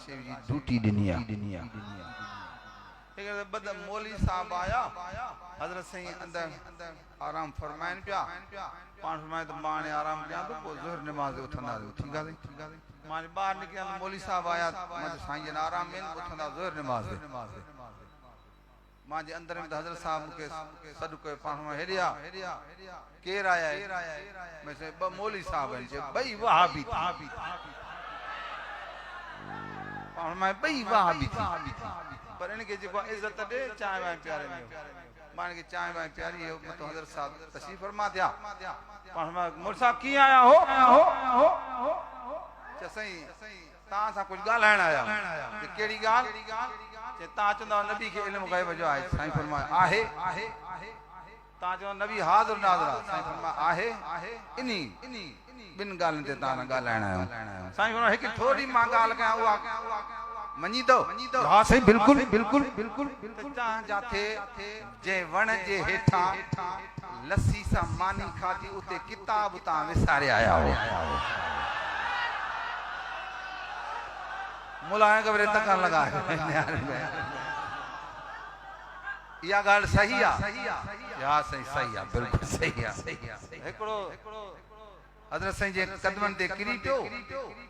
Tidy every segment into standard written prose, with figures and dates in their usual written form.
shave जी duty दिनिया बद मौली साहब आया हजरत सही अंदर आराम फरमाइन पिया पान फरमाए तो मां ने आराम किया तो को ज़ोहर नमाज उठंदा ठीक है मां बाहर निकल मौली साहब आया मैं साईं जन आराम में उठंदा ज़ोहर नमाज मां जे अंदर में हजरत साहब के सद को पान में हेरिया केर आया है मैं से ब मौली साहब हैं जे बई वहाबी पान में बई वहाबी पर इनके जो इज्जत दे चाय वाय प्यारे में मान के चाय वाय प्यारी है तो हजरत साहब तशरीफ फरमा दिया फरमा मुर्सा की आया हो सही ता सा कुछ गालाण आया ते केड़ी गाल जे ता चंदा नबी के इल्म गैब जो आहे साईं फरमाया आहे ता जो नबी हाजिर नाज़िर साईं फरमाया आहे इनी बिन गालन ते ता गालाण आया साईं फरमाया एक थोड़ी मां गाल का हुआ मनी दो हां सही बिल्कुल बिल्कुल बिल्कुल ता जाथे जे वण जे हेठा लस्सी सा मानी खादी उते किताब ता विसारे आया हो मुलाया कबरे तक लगा या गाल सही आ या सही आ बिल्कुल सही आ एकड़ो हजरत साईं जे कदमन ते किरी पियो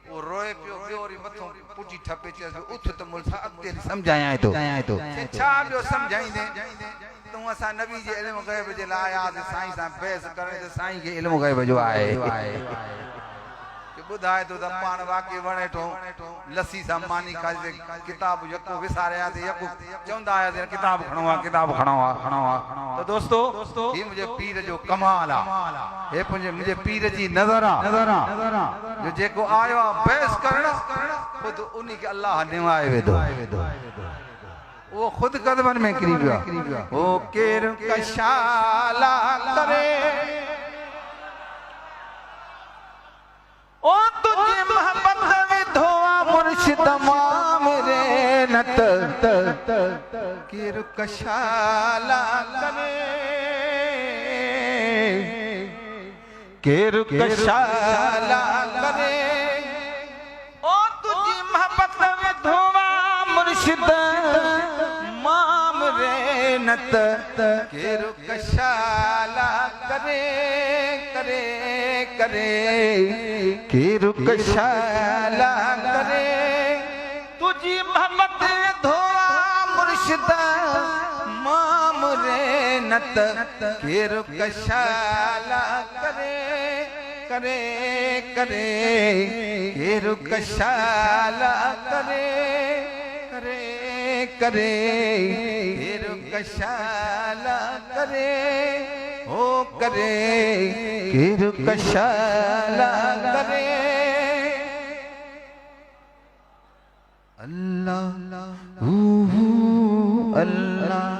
वो रोए पियो बेओरी मथो पुटी ठपे चे उठ त मुलसा अते समझाया तो छा बियो समझाइंदे तू असा नबी जे इल्म गैब जे लाया साईं सा बहस करे ते साईं के इल्म गैब जो आए के बुधाए तो पान वाके वणे तो लस्सी सा मानी खाजे किताब यको विसारया ते यको चंदा आया ते किताब खणवा तो दोस्तों ये मुझे पीर जो कमाल आ हे मुझे पीर जी नजर आ जो जेको आयो बहस करण खुद उन्हीं के अल्लाह निवाए वेदो वो खुद कदमन में किरी गया ओ केर कशाला करे ओ तुझे मोहब्बत में धोआ मुर्शिद मां मेरे नत केर कशाला करे केर कशाला करे ओ तुझी मोहब्बत में धोआ मुर्शिद मां मेरे नत केर कशाला करे करे करे केर कशाला करे तुझी मोहब्बत धोआ मुर्शिद माम रे नत केर कशाला करे करे करे केर कशाला करे करे करे केर कशाला करे ओ करे केर कशाला करे अल्लाह अल्लाह